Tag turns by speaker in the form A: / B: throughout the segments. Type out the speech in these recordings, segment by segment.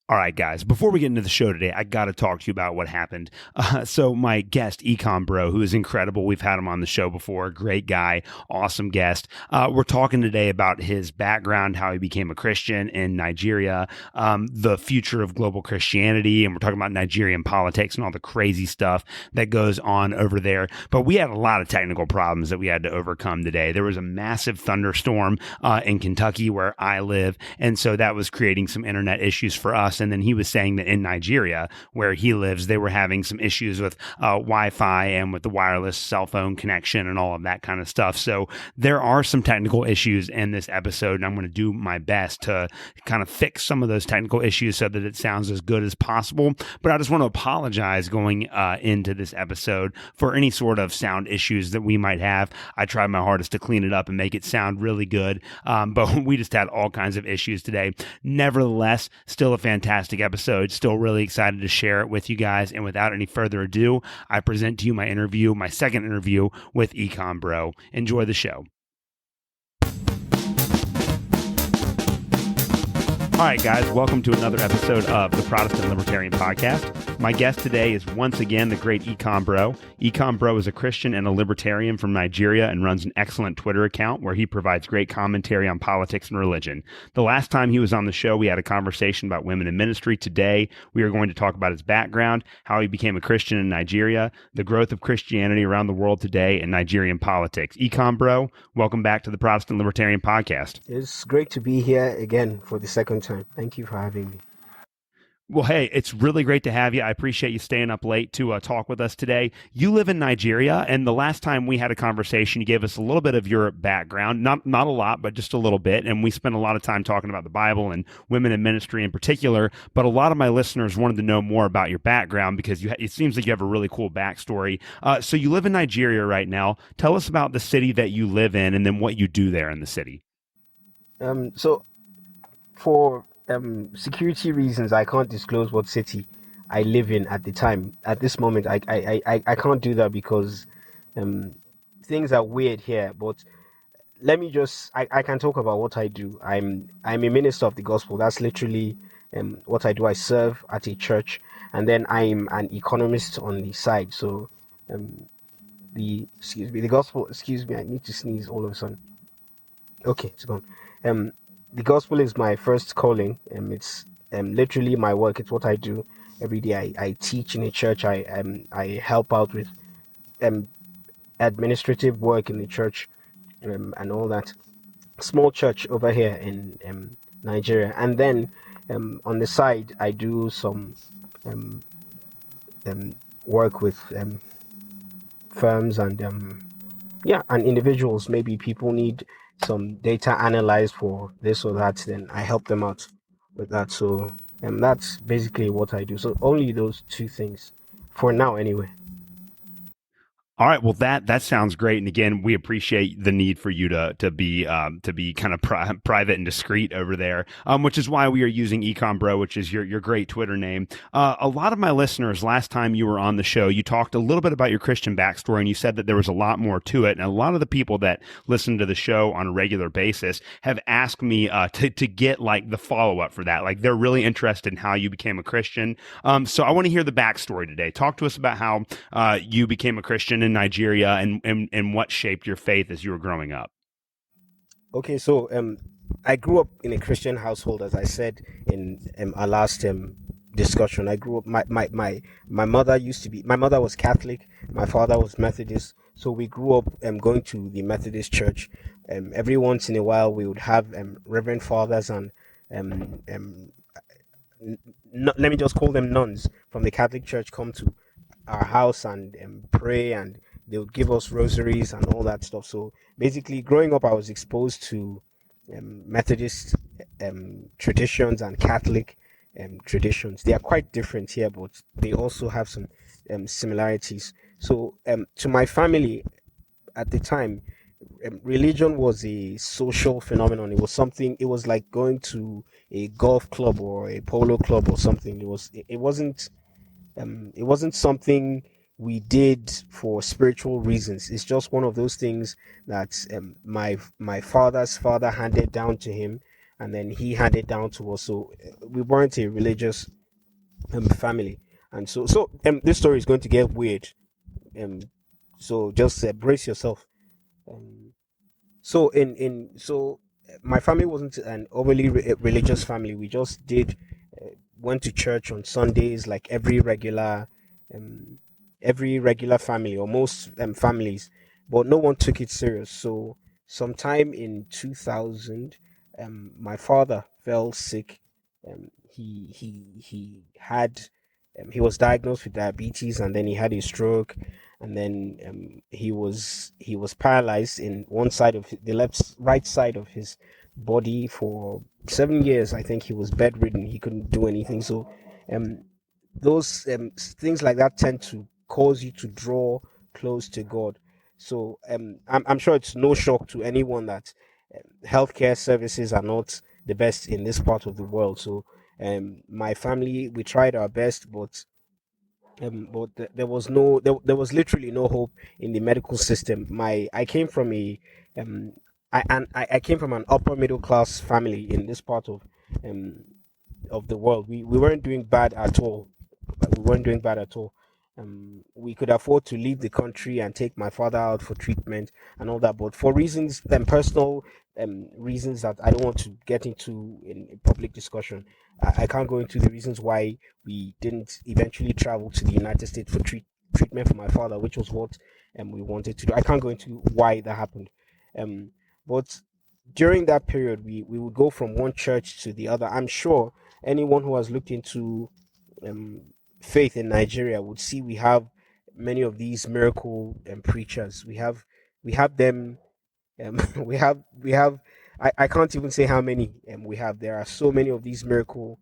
A: All right, guys, before we get into the show today, I got to talk to you about what happened. So my guest, Econ Bro, who is incredible. We've had him on the show before. Great guy, awesome guest. We're talking today about his background, how he became a Christian in Nigeria, the future of global Christianity, and we're talking about Nigerian politics and all the crazy stuff that goes on over there. But we had a lot of technical problems that we had to overcome today. There was a massive thunderstorm in Kentucky where I live, and so that was creating some internet issues for us. And then he was saying that in Nigeria, where he lives, they were having some issues with Wi-Fi and with the wireless cell phone connection and all of that kind of stuff. So there are some technical issues in this episode, and I'm going to do my best to kind of fix some of those technical issues so that it sounds as good as possible. But I just want to apologize going into this episode for any sort of sound issues that we might have. I tried my hardest to clean it up and make it sound really good, but we just had all kinds of issues today. Nevertheless, still a fantastic episode. Still really excited to share it with you guys. And without any further ado, I present to you my second interview with Econ Bro. Enjoy the show. All right, guys, welcome to another episode of the Protestant Libertarian Podcast. My guest today is once again the great Econ Bro. Econ Bro is a Christian and a libertarian from Nigeria and runs an excellent Twitter account where he provides great commentary on politics and religion. The last time he was on the show, we had a conversation about women in ministry. Today, we are going to talk about his background, how he became a Christian in Nigeria, the growth of Christianity around the world today, and Nigerian politics. Econ Bro, welcome back to the Protestant Libertarian Podcast.
B: It's great to be here again for the second time. Thank you for having me.
A: Well, hey, it's really great to have you. I appreciate you staying up late to talk with us today. You live in Nigeria, and the last time we had a conversation, you gave us a little bit of your background, not a lot, but just a little bit, and we spent a lot of time talking about the Bible and women in ministry in particular, but a lot of my listeners wanted to know more about your background because it seems like you have a really cool backstory. So you live in Nigeria right now. Tell us about the city that you live in and then what you do there in the city.
B: So for security reasons, I can't disclose what city I live in at the time. At this moment, I can't do that because things are weird here. But let me I can talk about what I do. I'm a minister of the gospel. That's literally what I do. I serve at a church, and then I'm an economist on the side. So the gospel. Excuse me, I need to sneeze all of a sudden. Okay, it's gone. The gospel is my first calling. It's literally my work. It's what I do every day. I teach in a church. I help out with administrative work in the church and all that. Small church over here in Nigeria. And then on the side, I do some work with firms and and individuals. Maybe people need some data analyzed for this or that, then I help them out with that. So that's basically what I do. So only those two things for now anyway.
A: All right, well that sounds great, and again, we appreciate the need for you to be kind of private and discreet over there, which is why we are using Econ Bro, which is your great Twitter name. A lot of my listeners, last time you were on the show, you talked a little bit about your Christian backstory, and you said that there was a lot more to it. And a lot of the people that listen to the show on a regular basis have asked me to get like the follow up for that. Like they're really interested in how you became a Christian. So I want to hear the backstory today. Talk to us about how you became a Christian in Nigeria and what shaped your faith as you were growing up.
B: Okay, so I grew up in a Christian household, as I said in our last discussion. I grew up. My mother my mother was Catholic. My father was Methodist. So we grew up going to the Methodist church. Every once in a while, we would have reverend fathers and let me just call them nuns from the Catholic Church come to our house and pray, and they would give us rosaries and all that stuff. So basically, growing up, I was exposed to Methodist traditions and Catholic traditions. They are quite different here, but they also have some similarities. So to my family at the time, religion was a social phenomenon. It was something. It was like going to a golf club or a polo club or something. It wasn't something we did for spiritual reasons. It's just one of those things that my father's father handed down to him, and then he handed down to us. So we weren't a religious family, and this story is going to get weird. Um, so just brace yourself. Um, my family wasn't an overly religious family. We just did went to church on Sundays like um, every regular family or most families, but no one took it serious. So sometime in 2000, my father fell sick. He was diagnosed with diabetes, and then he had a stroke, and then he was paralyzed in one side of the right side of his body for 7 years. I think he was bedridden. He couldn't do anything. So, um, those things like that tend to cause you to draw close to God. So, I'm sure it's no shock to anyone that healthcare services are not the best in this part of the world. So, my family, we tried our best, but there was there was literally no hope in the medical system. I came from a um I came from an upper middle class family in this part um of the world. We weren't doing bad at all. We weren't doing bad at all. We could afford to leave the country and take my father out for treatment and all that, but for reasons personal reasons that I don't want to get into in public discussion, I can't go into the reasons why we didn't eventually travel to the United States for treatment for my father, which was what we wanted to do. I can't go into why that happened, um, but during that period, we would go from one church to the other. I'm sure anyone who has looked into um, faith in Nigeria would see we have many of these miracle preachers. We have them. We have. I can't even say how many we have. There are so many of these miracle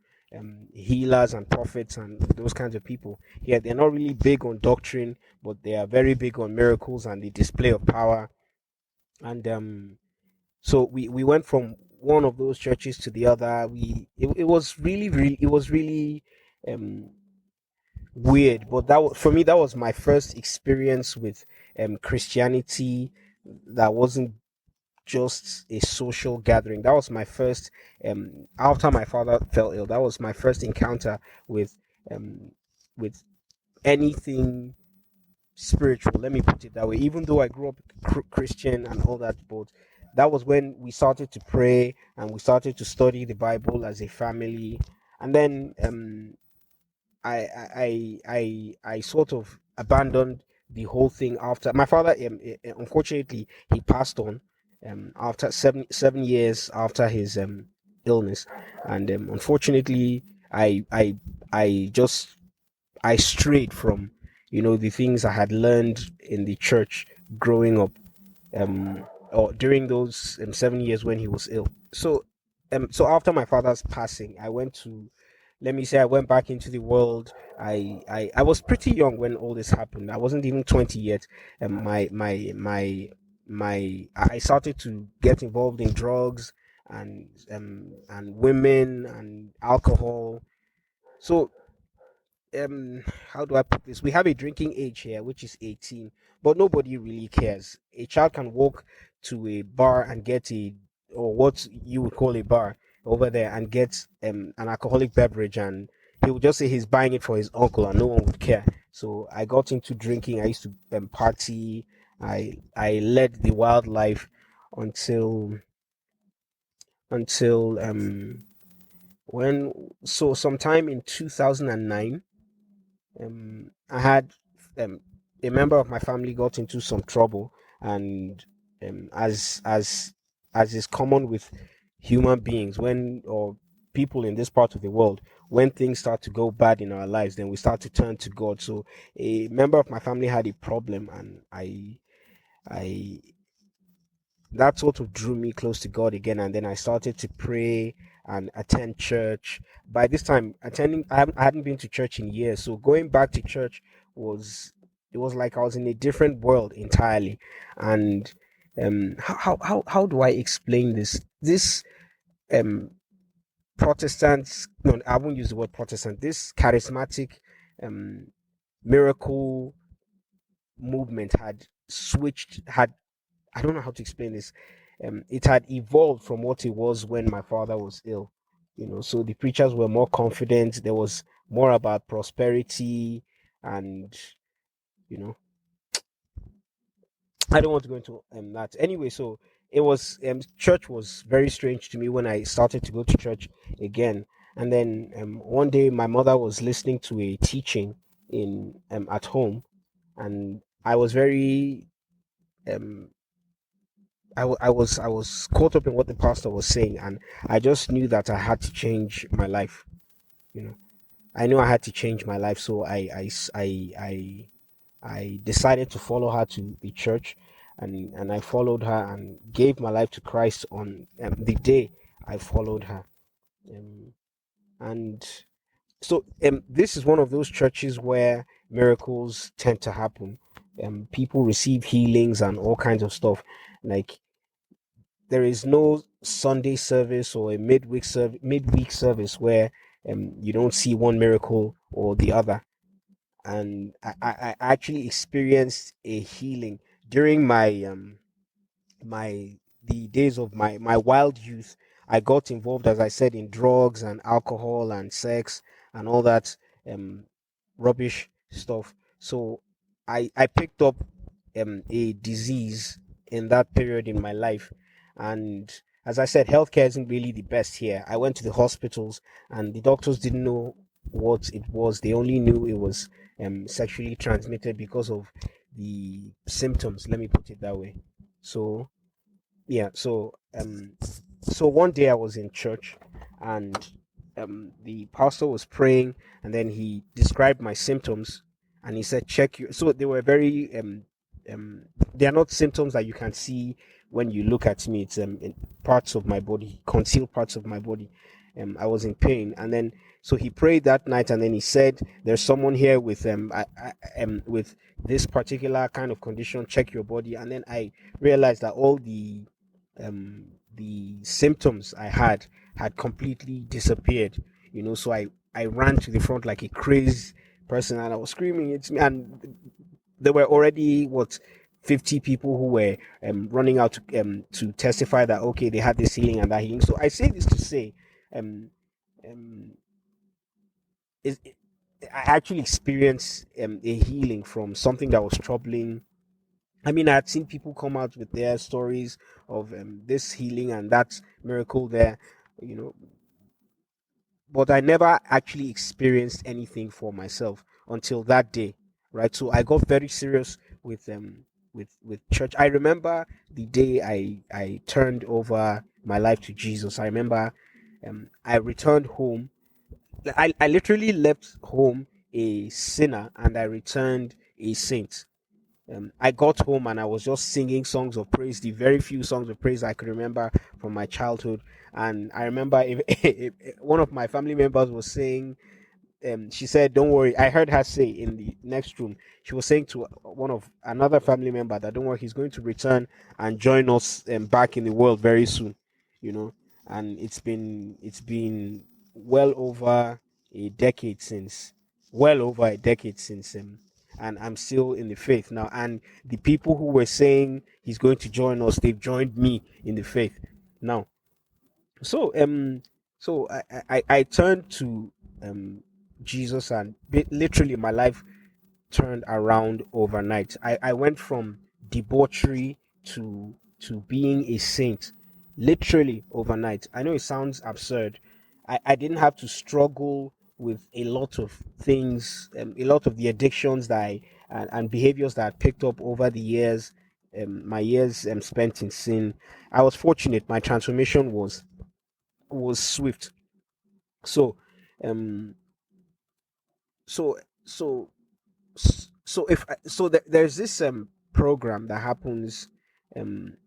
B: healers and prophets and those kinds of people. Yeah, they're not really big on doctrine, but they are very big on miracles and the display of power. And so we went from one of those churches to the other. It was really um weird, but for me, that was my first experience with Christianity. That wasn't just a social gathering. That was my first after my father fell ill. That was my first encounter with um with anything spiritual. Let me put it that way. Even though I grew up Christian and all that, but that was when we started to pray and we started to study the Bible as a family. And then I sort of abandoned the whole thing after my father. Unfortunately, he passed on after seven years after his illness, and unfortunately, I I I just I strayed from the things I had learned in the church growing up, or during those 7 years when he was ill. So after my father's passing, let me say, I went back into the world. I was pretty young when all this happened. I wasn't even 20 yet. I started to get involved in drugs and women and alcohol. So how do I put this? We have a drinking age here, which is 18, but nobody really cares. A child can walk to a bar and get or what you would call a bar over there, and get an alcoholic beverage, and he would just say he's buying it for his uncle, and no one would care. So I got into drinking. I used to party. I led the wild life until until when so sometime in 2009. I had um, a member of my family got into some trouble, and as is common with human beings, when or people in this part of the world, when things start to go bad in our lives, then we start to turn to God. So a member of my family had a problem, and I that sort of drew me close to God again. And then I started to pray and attend church. By this time, I hadn't been to church in years. So going back to church was, it was like I was in a different world entirely. And how do I explain this? This um, Protestants, no, I won't use the word Protestant, this charismatic um, miracle movement had switched, had, I don't know how to explain this. it had evolved from what it was when my father was ill. So the preachers were more confident. There was more about prosperity, and you know, I don't want to go into that anyway. So it was church was very strange to me when I started to go to church again. And then one day my mother was listening to a teaching in at home, and I was very um I was caught up in what the pastor was saying, and I just knew that I had to change my life. You know, I knew I had to change my life, so I decided to follow her to the church, and I followed her and gave my life to Christ on the day I followed her. Um, and so this is one of those churches where miracles tend to happen. People receive healings and all kinds of stuff. Like, there is no Sunday service or a midweek service where you don't see one miracle or the other. And I actually experienced a healing during my the days of my wild youth. I got involved, as I said, in drugs and alcohol and sex and all that um rubbish stuff. So I picked up a disease in that period in my life. And as I said, healthcare isn't really the best here. I went to the hospitals, and the doctors didn't know what it was. They only knew it was sexually transmitted because of the symptoms, let me put it that way. So yeah, so one day I was in church, and the pastor was praying, and then he described my symptoms, and he said, check you. So they were very um they are not symptoms that you can see when you look at me. It's in parts of my body, concealed parts of my body. I was in pain, and then so he prayed that night, and then he said, there's someone here with with this particular kind of condition, check your body. And then I realized that all the symptoms I had completely disappeared. So I ran to the front like a crazed person, and I was screaming, it's me. And there were already, what, 50 people who were running out to testify that, okay, they had this healing and that healing. So I say this to say, um, um, is I actually experienced a healing from something that was troubling. I mean, I had seen people come out with their stories of this healing and that miracle there, you know, but I never actually experienced anything for myself until that day, right? So I got very serious with with church. I remember the day I turned over my life to Jesus. I remember I returned home. I literally left home a sinner, and I returned a saint. I got home and I was just singing songs of praise, the very few songs of praise I could remember from my childhood. And I remember if one of my family members was saying, she said, "Don't worry." I heard her say in the next room, she was saying to one of another family member that, "Don't worry, he's going to return and join us back in the world very soon." You know, and it's been well over a decade since, well over a decade since, and I'm still in the faith now. And the people who were saying he's going to join us, they've joined me in the faith now. So I turned to um Jesus, and literally my life turned around overnight. I went from debauchery to being a saint, literally overnight. I know it sounds absurd. I didn't have to struggle with a lot of things, a lot of the addictions that and behaviors that I picked up over the years, my years spent in sin. I was fortunate. My transformation was swift. So, um, so so so if so there's this program that happens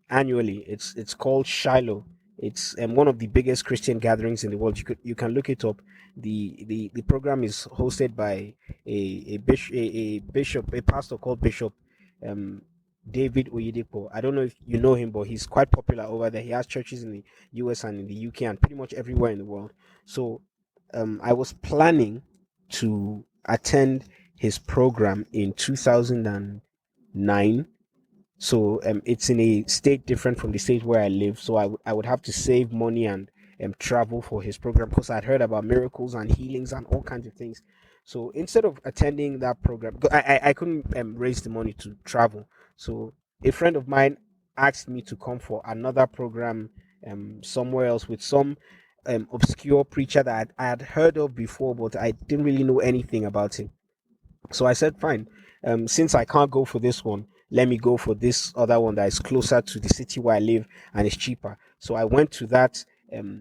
B: annually. It's called Shiloh. It's one of the biggest Christian gatherings in the world. You can look it up. The program is hosted by a pastor called Bishop um David Oyedepo. I don't know if you know him, but he's quite popular over there. He has churches in the US and in the UK and pretty much everywhere in the world. So I was planning to attend his program in 2009, So it's in a state different from the state where I live. So I would have to save money and travel for his program because I'd heard about miracles and healings and all kinds of things. So instead of attending that program, I couldn't raise the money to travel. So a friend of mine asked me to come for another program somewhere else with some obscure preacher that I had heard of before, but I didn't really know anything about him. So I said, fine. Since I can't go for this one, let me go for this other one that is closer to the city where I live and is cheaper. So I went to that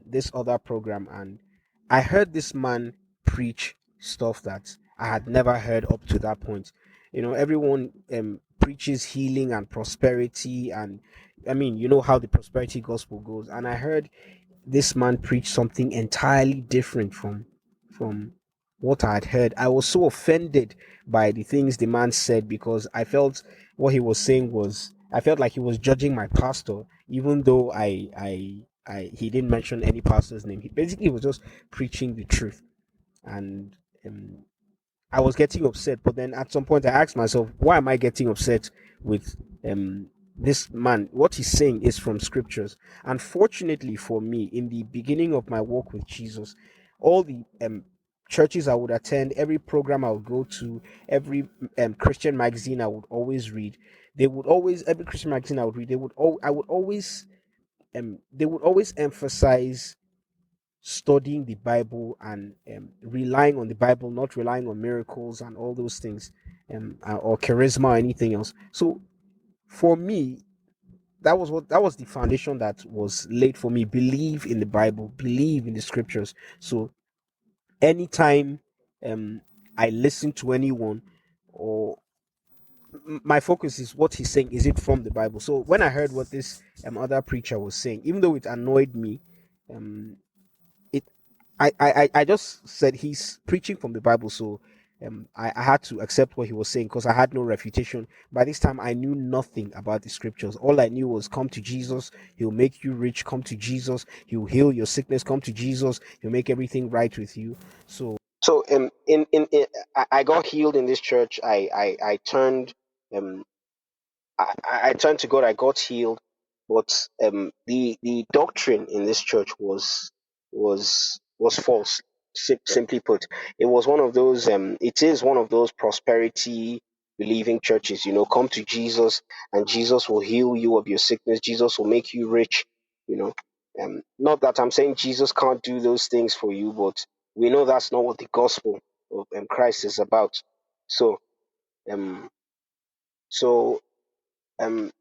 B: this other program, and I heard this man preach stuff that I had never heard up to that point. You know, everyone preaches healing and prosperity, and I mean, you know how the prosperity gospel goes. And I heard this man preached something entirely different from what I had heard. I was so offended by the things the man said because I felt what he was saying was I felt like he was judging my pastor, even though I he didn't mention any pastor's name. He basically was just preaching the truth, and um, I was getting upset. But then at some point, I asked myself, why am I getting upset with this man? What he's saying is from scriptures. And fortunately for me, in the beginning of my walk with Jesus, all the churches I would attend, every program I would go to, every Christian magazine I would always read, they would always every Christian magazine I would read, I would always they would always emphasize studying the Bible and relying on the Bible, not relying on miracles and all those things, or charisma or anything else. So for me, that was the foundation that was laid for me. Believe in the Bible, believe in the scriptures. So anytime um, I listen to anyone, or my focus is what he's saying. Is it from the Bible? So when I heard what this other preacher was saying, even though it annoyed me, um, it I just said he's preaching from the Bible, so I had to accept what he was saying because I had no refutation. By this time, I knew nothing about the scriptures. All I knew was come to Jesus, he'll make you rich. Come to Jesus, he'll heal your sickness. Come to Jesus, he'll make everything right with you. So in I got healed in this church. I turned um I turned to God. I got healed, but the doctrine in this church was false. Simply put, it was one of those. It is one of those prosperity believing churches. You know, come to Jesus, and Jesus will heal you of your sickness. Jesus will make you rich. You know, not that I'm saying Jesus can't do those things for you, but we know that's not what the gospel of Christ is about. So, um, so um,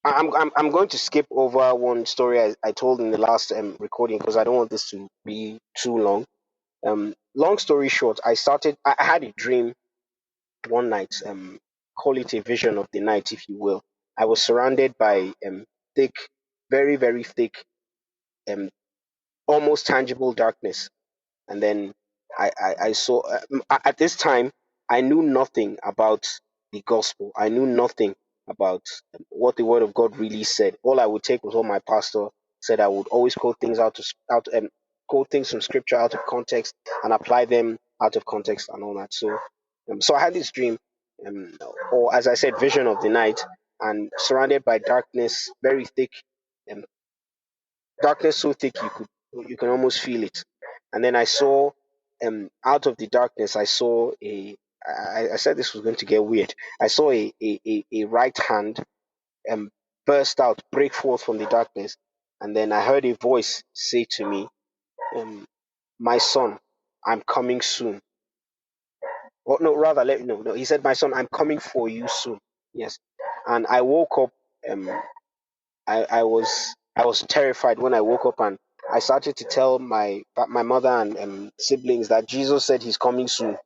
B: I'm going to skip over one story I told in the last recording because I don't want this to be too long. Long story short, I had a dream one night. Call it a vision of the night, if you will. I was surrounded by thick, very very thick, um, almost tangible darkness. And then I saw at this time I knew nothing about the gospel. I knew nothing about what the word of God really said. All I would take was what my pastor said. I would always quote things quote things from scripture out of context and apply them out of context and all that. So I had this dream, um, or as I said, vision of the night, and surrounded by darkness, very thick, um, darkness so thick you can almost feel it. And then I saw out of the darkness I saw I said this was going to get weird. I saw a right hand um burst out, break forth from the darkness, and then I heard a voice say to me, um, my son, I'm coming soon. Or no, rather let no no he said, my son, I'm coming for you soon. Yes. And I woke up. um I was terrified when I woke up, and I started to tell my mother and siblings that Jesus said he's coming soon.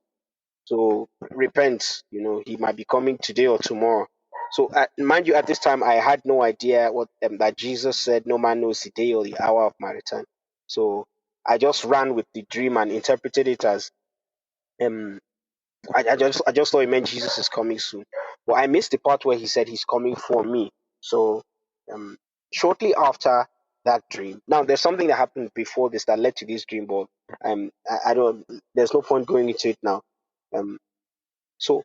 B: So repent, you know, he might be coming today or tomorrow. So mind you, at this time I had no idea what that Jesus said, no man knows the day or the hour of my return. So I just ran with the dream and interpreted it as um I just thought it meant Jesus is coming soon. But I missed the part where he said he's coming for me. So um shortly after that dream. Now there's something that happened before this that led to this dream, but I don't there's no point going into it now. Um so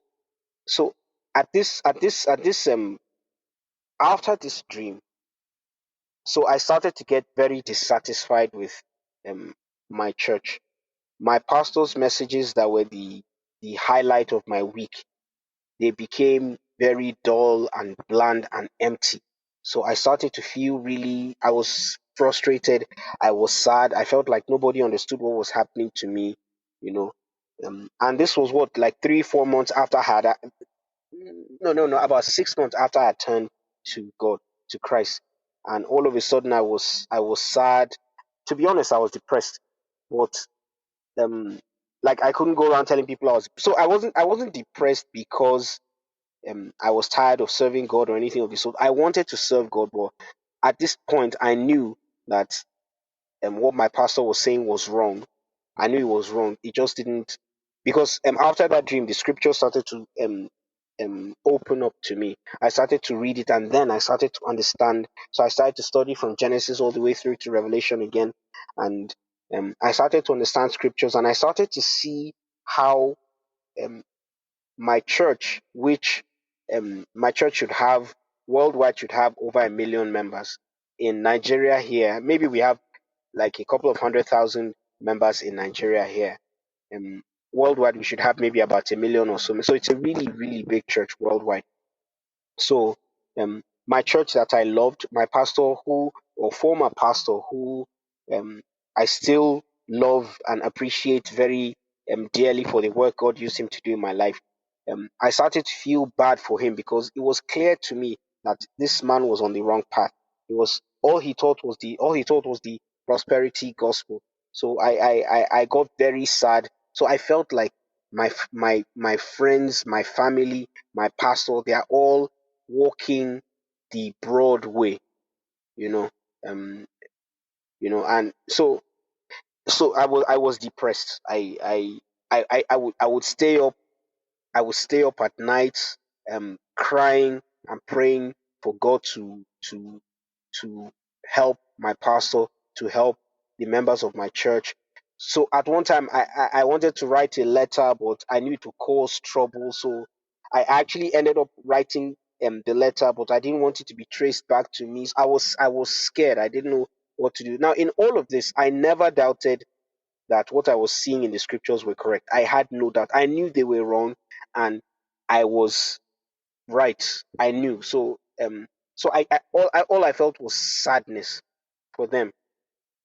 B: so at this after this dream, so I started to get very dissatisfied with um, my church. My pastor's messages that were the highlight of my week, they became very dull and bland and empty. So I started to feel really, I was frustrated. I was sad. I felt like nobody understood what was happening to me, you know. And this was what, like 3, 4 months after I had, no, about 6 months after I turned to God, to Christ. And all of a sudden I was sad. To be honest, I was depressed. But um, like I couldn't go around telling people I was. So I wasn't depressed because I was tired of serving God or anything of the sort. I wanted to serve God, but at this point, I knew that what my pastor was saying was wrong. I knew it was wrong. It just didn't, because after that dream, the scripture started to open up to me. I started to read it, and then I started to understand. So I started to study from Genesis all the way through to Revelation again, and I started to understand scriptures, and I started to see how um, my church, which my church should have worldwide, should have over 1 million members. In Nigeria here, maybe we have like a couple of 100,000 members in Nigeria here. Um, Worldwide, we should have maybe about 1 million or so. So it's a really, really big church worldwide. So, my church that I loved, my pastor who, or former pastor who, I still love and appreciate very dearly for the work God used him to do in my life. I started to feel bad for him because it was clear to me that this man was on the wrong path. It was all he taught was the prosperity gospel. So I got very sad. So I felt like my friends, my family, my pastor, they are all walking the broad way, you know. Um, and so I was depressed. I would stay up at night, crying and praying for God to help my pastor, to help the members of my church. So at one time, I wanted to write a letter, but I knew it would cause trouble. So I actually ended up writing the letter, but I didn't want it to be traced back to me. So I was scared. I didn't know what to do. Now, in all of this, I never doubted that what I was seeing in the scriptures were correct. I had no doubt. I knew they were wrong, and I was right. I knew. So all I felt was sadness for them.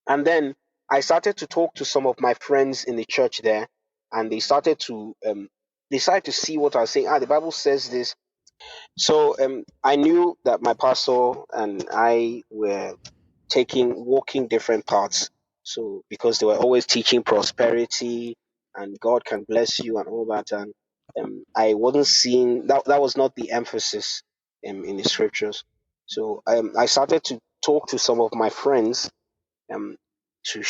B: And then I started to talk to some of my friends in the church there, and they started to see what I was saying. The Bible says this. So I knew that my pastor and I were walking different paths. So because they were always teaching prosperity and God can bless you and all that, and I wasn't seeing that. That was not the emphasis in the scriptures. So I started to talk to some of my friends um, to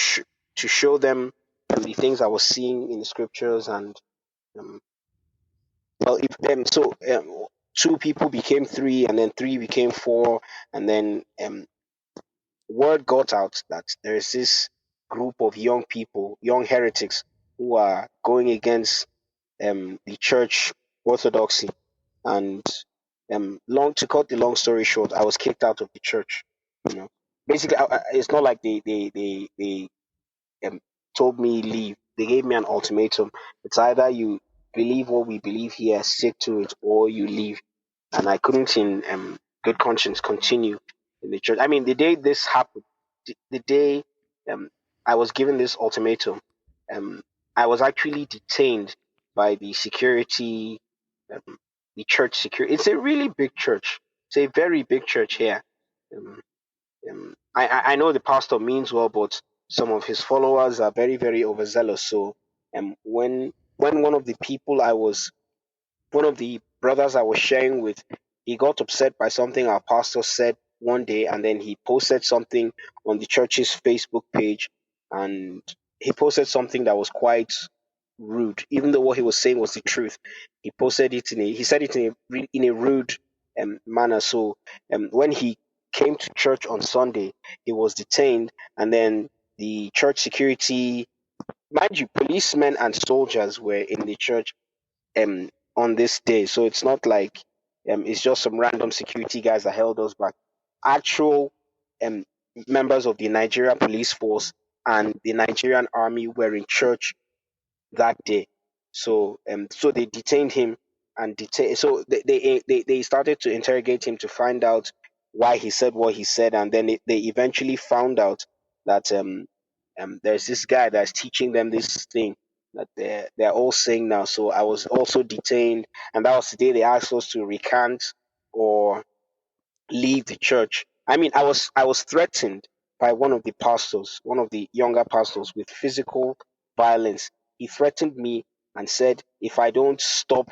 B: to show them the things I was seeing in the scriptures, and um, well, if so two people became three, and then three became four, and then word got out that there is this group of young people, young heretics, who are going against the church orthodoxy. And long to cut the long story short, I was kicked out of the church. You know, basically, it's not like they um, told me leave. They gave me an ultimatum. It's either you believe what we believe here, stick to it, or you leave. And I couldn't, in good conscience, continue in the church. I mean, the day this happened, the day um, I was given this ultimatum, um, I was actually detained by the security, um, the church security. It's a really big church. It's a very big church here. Um, I know the pastor means well, but some of his followers are very, very overzealous. So when one of the brothers I was sharing with, he got upset by something our pastor said one day, and then he posted something on the church's Facebook page, and he posted something that was quite rude, even though what he was saying was the truth. He said it in a rude manner. So when he came to church on Sunday, he was detained, and then the church security, mind you, policemen and soldiers were in the church on this day. So it's not like It's just some random security guys that held us back. Actual um, members of the Nigerian police force and the Nigerian army were in church that day. So they detained him and detain. So they started to interrogate him to find out why he said what he said, and then they eventually found out that there's this guy that's teaching them this thing that they're all saying now. So I was also detained, and that was the day they asked us to recant or leave the church. I mean, I was threatened by one of the pastors, one of the younger pastors, with physical violence. He threatened me and said, if I don't stop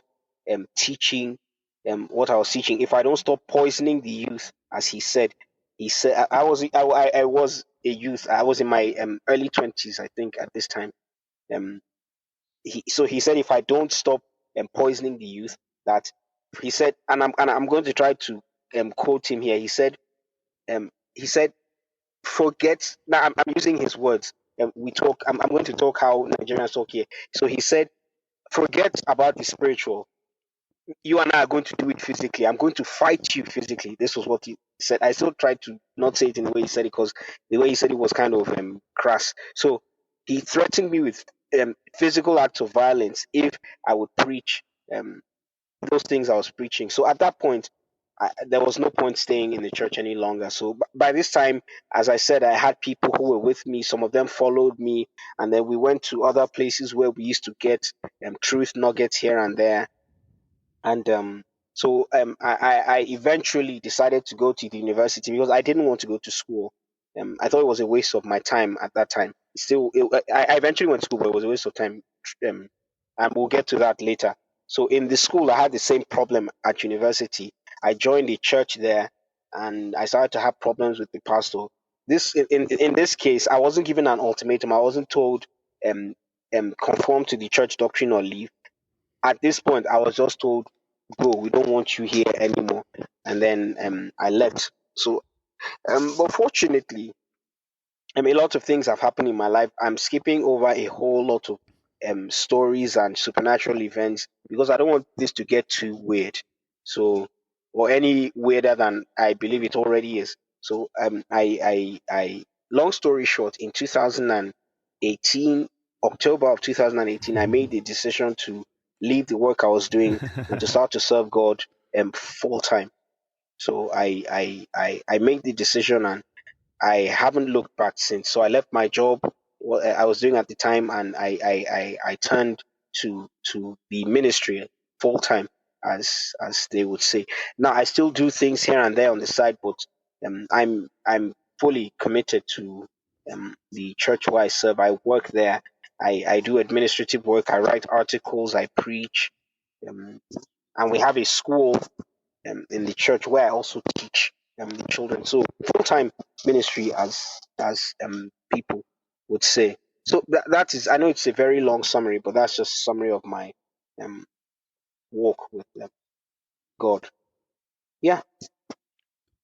B: teaching what I was teaching, if I don't stop poisoning the youth, as he said, I was a youth. I was in my early 20s, I think, at this time. Um, so he said, if I don't stop poisoning the youth, that he said, and I'm going to try to quote him here. He said, forget. Now I'm using his words. We talk. I'm going to talk how Nigerians talk here. So he said, forget about the spiritual. You and I are going to do it physically. I'm going to fight you physically. This was what he said. I still tried to not say it in the way he said it, because the way he said it was kind of crass. So he threatened me with physical acts of violence if I would preach um, those things I was preaching. So at that point, there was no point staying in the church any longer. So by this time, as I said, I had people who were with me. Some of them followed me, and then we went to other places where we used to get truth nuggets here and there. And I eventually decided to go to the university because I didn't want to go to school. I thought it was a waste of my time at that time. I eventually went to school, but it was a waste of time. Um, and we'll get to that later. So in the school, I had the same problem at university. I joined a church there, and I started to have problems with the pastor. In this case, I wasn't given an ultimatum. I wasn't told conform to the church doctrine or leave. At this point, I was just told, "Go, we don't want you here anymore," and then I left. So, but fortunately, a lot of things have happened in my life. I'm skipping over a whole lot of stories and supernatural events because I don't want this to get too weird. So, or any weirder than I believe it already is. So, long story short, in 2018, October of 2018, I made the decision to leave the work I was doing and to start to serve God full time. So I made the decision, and I haven't looked back since. So I left my job, what I was doing at the time, and I turned to the ministry full time, as they would say. Now I still do things here and there on the side, but I'm fully committed to the church where I serve. I work there. I do administrative work. I write articles. I preach, um, and we have a school in the church where I also teach the children. So full time ministry, as people would say. So that is. I know it's a very long summary, but that's just a summary of my um, walk with God. Yeah.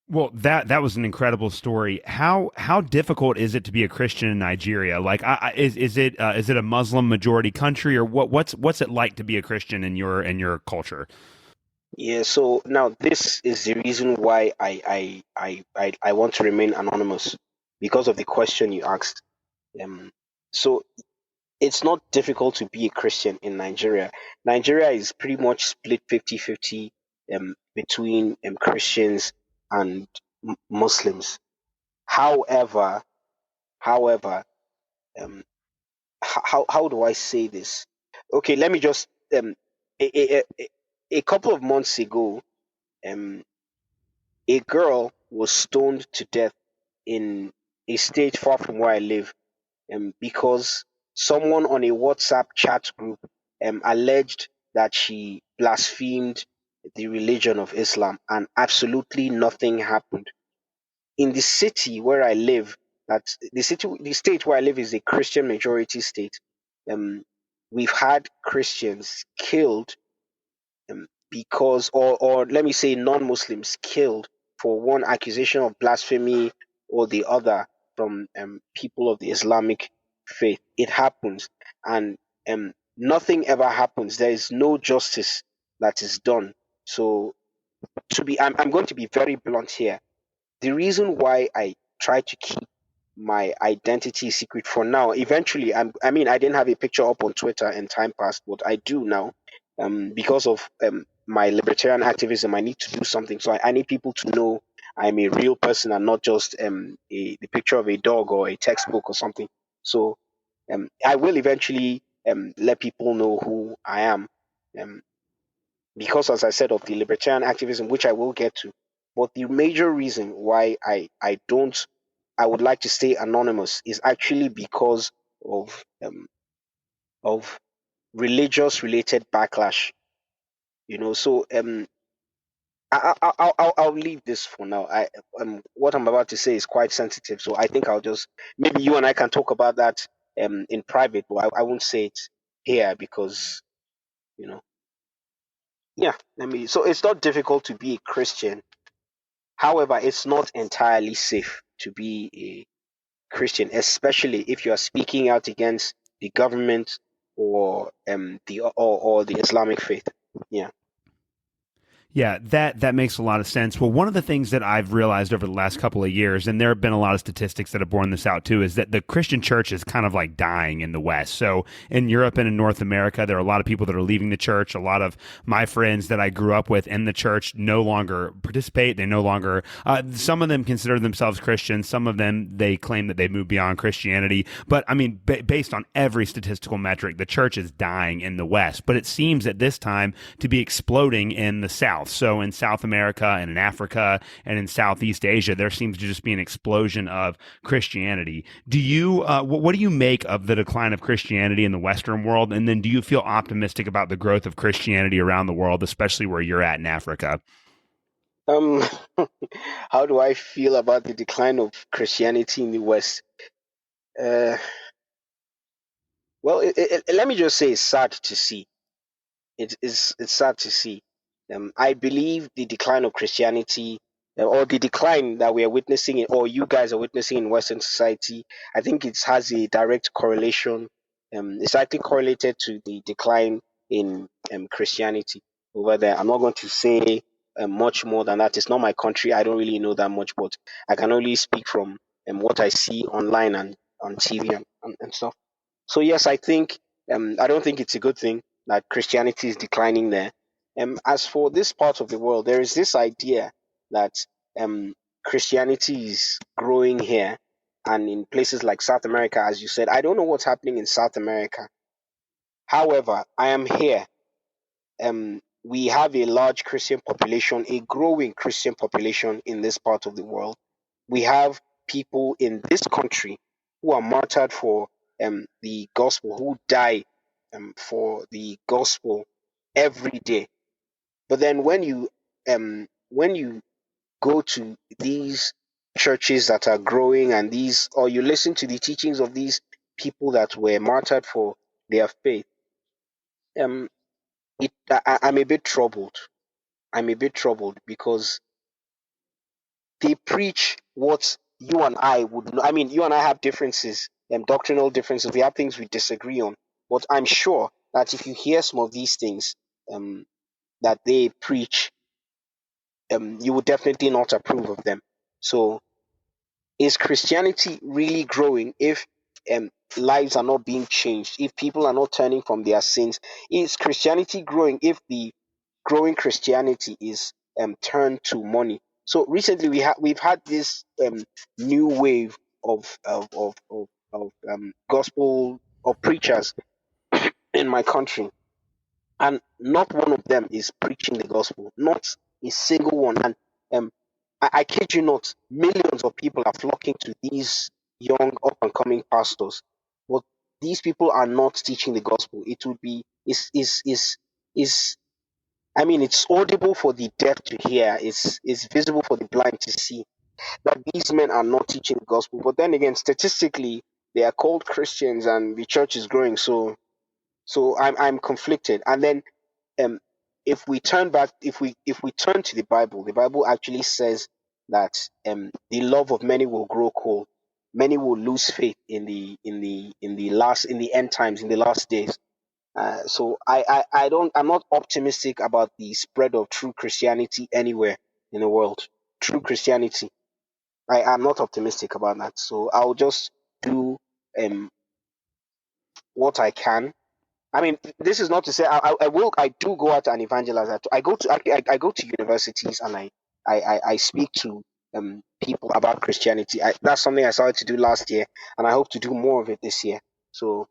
A: Well, that was an incredible story. How difficult is it to be a Christian in Nigeria? Like, is it a Muslim majority country, or what's it like to be a Christian in your culture?
B: Yeah, so now this is the reason why I want to remain anonymous, because of the question you asked. Um, so it's not difficult to be a Christian in Nigeria. Nigeria is pretty much split 50-50 between Christians and Muslims. However, however, um, how do I say this? Okay, let me just a couple of months ago, um, a girl was stoned to death in a state far from where I live, because someone on a WhatsApp chat group alleged that she blasphemed the religion of Islam, and absolutely nothing happened. In the city where I live, the state where I live is a Christian majority state. Um, we've had Christians killed because, or let me say, non-Muslims killed for one accusation of blasphemy or the other from people of the Islamic faith. It happens, and nothing ever happens. There is no justice that is done. So I'm going to be very blunt here. The reason why I try to keep my identity secret for now, eventually, I mean, I didn't have a picture up on Twitter in time past, but I do now, because of my libertarian activism. I need to do something, so I need people to know I'm a real person and not just the picture of a dog or a textbook or something. So I will eventually let people know who I am. Um, because, as I said, of the libertarian activism, which I will get to. But the major reason why I would like to stay anonymous is actually because of religious related backlash. So I'll leave this for now. What I'm about to say is quite sensitive, so I think I'll just maybe you and I can talk about that in private, but I won't say it here because you know yeah. So it's not difficult to be a Christian. However, it's not entirely safe to be a Christian, especially if you are speaking out against the government or or the Islamic faith. Yeah.
A: Yeah, that makes a lot of sense. Well, one of the things that I've realized over the last couple of years, and there have been a lot of statistics that have borne this out too, is that the Christian church is kind of like dying in the West. So in Europe and in North America, there are a lot of people that are leaving the church. A lot of my friends that I grew up with in the church no longer participate. They no longer, some of them consider themselves Christians. Some of them, they claim that they moved beyond Christianity. But I mean, based on every statistical metric, the church is dying in the West. But it seems at this time to be exploding in the South. So in South America and in Africa and in Southeast Asia, there seems to just be an explosion of Christianity. Do you, what do you make of the decline of Christianity in the Western world? And then do you feel optimistic about the growth of Christianity around the world, especially where you're at in Africa?
B: Um, how do I feel about the decline of Christianity in the West? Uh, well, let me just say it's sad to see. It's sad to see. I believe the decline of Christianity, or the decline that we are witnessing, or you guys are witnessing in Western society, I think it has a direct correlation. It's actually correlated to the decline in Christianity over there. I'm not going to say much more than that. It's not my country. I don't really know that much, but I can only speak from what I see online and on TV and stuff. So yes, I don't think it's a good thing that Christianity is declining there. As for this part of the world, there is this idea that um, Christianity is growing here and in places like South America, as you said. I don't know what's happening in South America. However, I am here. We have a large Christian population, a growing Christian population in this part of the world. We have people in this country who are martyred for the gospel, who die for the gospel every day. But then when you go to these churches that are growing and these, or you listen to the teachings of these people that were martyred for their faith, um, I'm a bit troubled. I'm a bit troubled because they preach what you and I would know. I mean, you and I have differences, doctrinal differences. We have things we disagree on. But I'm sure that if you hear some of these things um, that they preach, you would definitely not approve of them. So, is Christianity really growing if lives are not being changed, if people are not turning from their sins? Is Christianity growing if the growing Christianity is turned to money? So recently we've had this new wave of gospel of preachers in my country, and not one of them is preaching the gospel, not a single one. And I kid you not, millions of people are flocking to these young up and coming pastors, but these people are not teaching the gospel. It would be is I mean, it's audible for the deaf to hear. It's visible for the blind to see that these men are not teaching the gospel. But then again, statistically, they are called Christians, and the church is growing. So I'm conflicted. And then um, if we turn back, if we turn to the Bible actually says that the love of many will grow cold. Many will lose faith in the end times, in the last days. So I'm not optimistic about the spread of true Christianity anywhere in the world. True Christianity, I'm not optimistic about that. So I'll just do um what I can. I mean, this is not to say I do go out and evangelize. I go to universities and I speak to people about Christianity. That's something I started to do last year, and I hope to do more of it this year. So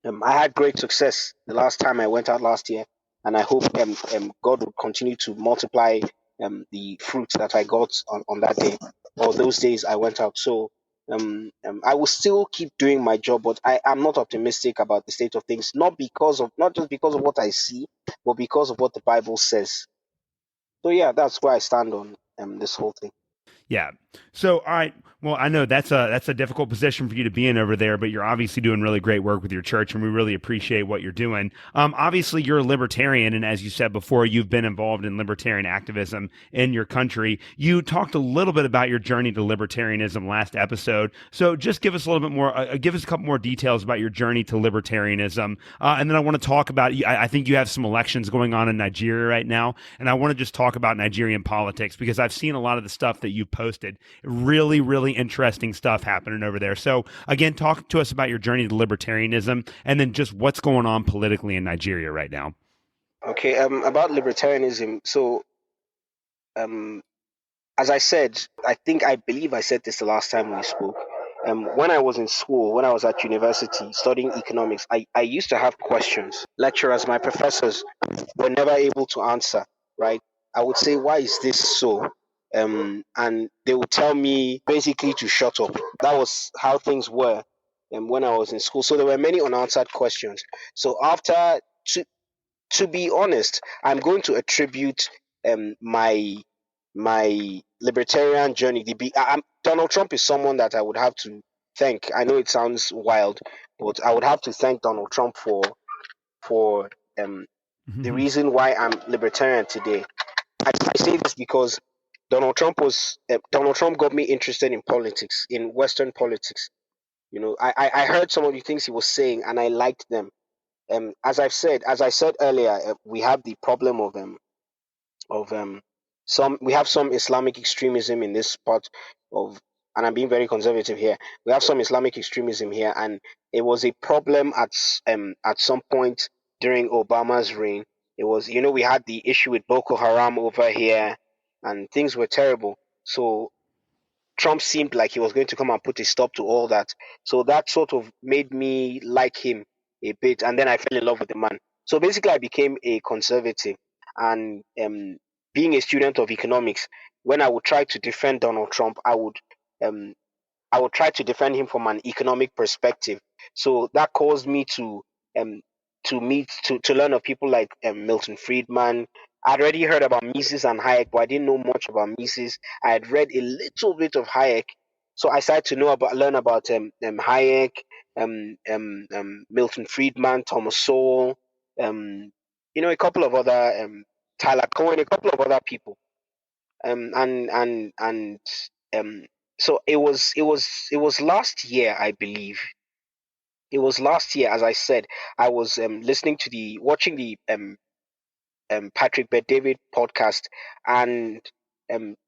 B: I had great success the last time I went out last year, and I hope God will continue to multiply the fruit that I got on that day or those days I went out. So I will still keep doing my job, but I am not optimistic about the state of things, not just because of what I see, but because of what the Bible says. So yeah, that's where I stand on this whole thing.
A: Yeah. So, all right. Well, I know that's a difficult position for you to be in over there, but you're obviously doing really great work with your church, and we really appreciate what you're doing. Obviously, you're a libertarian, and as you said before, you've been involved in libertarian activism in your country. You talked a little bit about your journey to libertarianism last episode. So, just give us a little bit more. Give us a couple more details about your journey to libertarianism, and then I want to talk about. I think you have some elections going on in Nigeria right now, and I want to just talk about Nigerian politics because I've seen a lot of the stuff that you've posted. Really, really interesting stuff happening over there. So, again, talk to us about your journey to libertarianism and then just what's going on politically in Nigeria right now.
B: Okay, about libertarianism. So, um, as I said, I believe I said this the last time we spoke. When I was in school, when I was at university studying economics, I used to have questions. Lecturers, my professors were never able to answer, right? I would say, why is this so? And they would tell me basically to shut up. That was how things were when I was in school. So there were many unanswered questions. So to be honest, I'm going to attribute my libertarian journey. Donald Trump is someone that I would have to thank. I know it sounds wild, but I would have to thank Donald Trump for the reason why I'm libertarian today. I say this because Donald Trump got me interested in politics, in Western politics. You know, I heard some of the things he was saying, and I liked them. As I said earlier, we have the problem of some we have some Islamic extremism in this part of, and I'm being very conservative here. We have some Islamic extremism here, and it was a problem at some point during Obama's reign. It was, we had the issue with Boko Haram over here, and things were terrible. So Trump seemed like he was going to come and put a stop to all that. So that sort of made me like him a bit, and then I fell in love with the man. So basically, I became a conservative, and being a student of economics, when I would try to defend Donald Trump, um, I would try to defend him from an economic perspective. So that caused me um to learn of people like Milton Friedman. I'd already heard about Mises and Hayek, but I didn't know much about Mises. I had read a little bit of Hayek, so I started to learn about Hayek, Milton Friedman, Thomas Sowell, a couple of other Tyler Cohen, a couple of other people, and um, so it was last year, I believe. It was last year, as I said, I was watching the Patrick Bet David podcast, and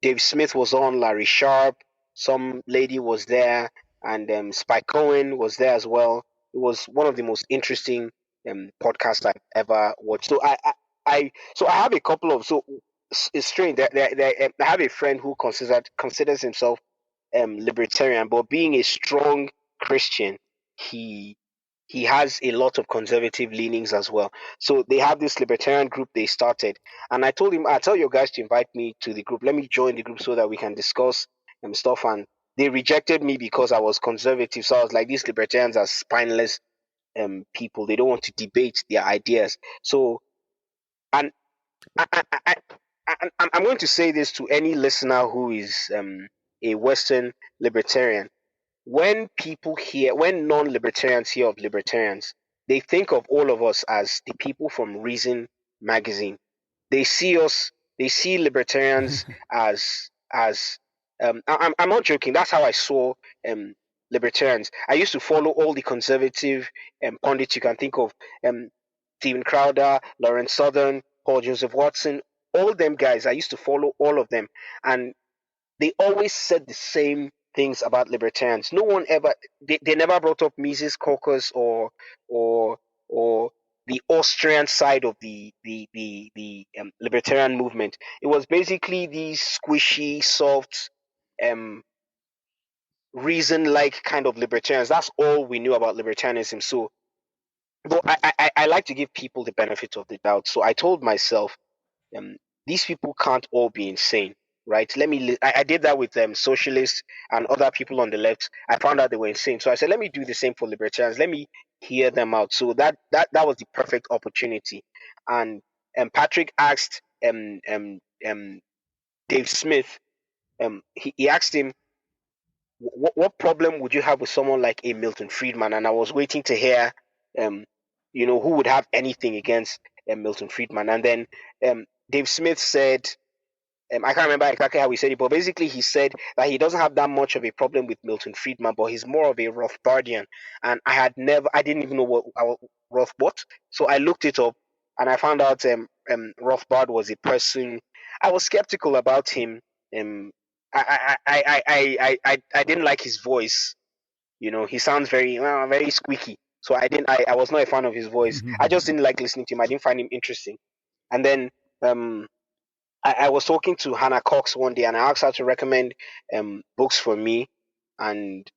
B: Dave Smith was on, Larry Sharp, some lady was there, and Spike Cohen was there as well. It was one of the most interesting podcasts I've ever watched. So I have a couple of it's strange. I have a friend who considers himself libertarian, but being a strong Christian, he he has a lot of conservative leanings as well. So they have this libertarian group they started, and I told him, I tell your guys to invite me to the group. Let me join the group so that we can discuss stuff. And they rejected me because I was conservative. So I was like, these libertarians are spineless people. They don't want to debate their ideas. So, and I'm going to say this to any listener who is a Western libertarian. When non-libertarians hear of libertarians, they think of all of us as the people from Reason magazine. They see libertarians as I'm not joking. That's how I saw libertarians. I used to follow all the conservative pundits you can think of. Steven Crowder, Lawrence Southern, Paul Joseph Watson, all them guys. I used to follow all of them, and they always said the same things about libertarians. No one ever they never brought up Mises Caucus or or the Austrian side of the libertarian movement. It was basically these squishy, soft, um, reason-like kind of libertarians. That's all we knew about libertarianism. So, but I like to give people the benefit of the doubt. So I told myself, um, these people can't all be insane, right? I did that with socialists and other people on the left. I found out they were insane. So I said, let me do the same for libertarians. Let me hear them out. So that was the perfect opportunity. And Patrick asked Dave Smith, he asked him, what problem would you have with someone like a Milton Friedman? And I was waiting to hear, um, who would have anything against Milton Friedman. And then Dave Smith said, I can't remember exactly how he said it, but basically he said that he doesn't have that much of a problem with Milton Friedman, but he's more of a Rothbardian. And I didn't even know what what. So I looked it up, and I found out Rothbard was a person. I was skeptical about him. Um, I didn't like his voice. He sounds very squeaky. So I was not a fan of his voice. I just didn't like listening to him. I didn't find him interesting. And then um, I was talking to Hannah Cox one day, and I asked her to recommend books for me, and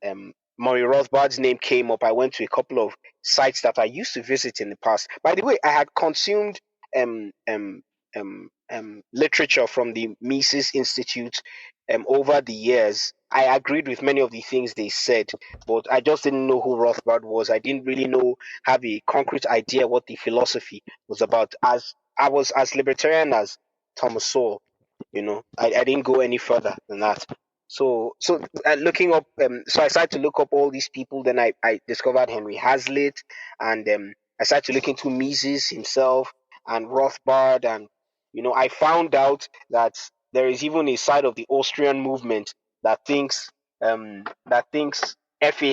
B: Murray Rothbard's name came up. I went to a couple of sites that I used to visit in the past. By the way, I had consumed um, um, literature from the Mises Institute over the years. I agreed with many of the things they said, but I just didn't know who Rothbard was. I didn't really have a concrete idea what the philosophy was about. As I was as libertarian as Thomas Sowell. I didn't go any further than that. So looking up, so I started to look up all these people. Then I discovered Henry Hazlitt, and I started to look into Mises himself and Rothbard, and I found out that there is even a side of the Austrian movement that thinks F.A.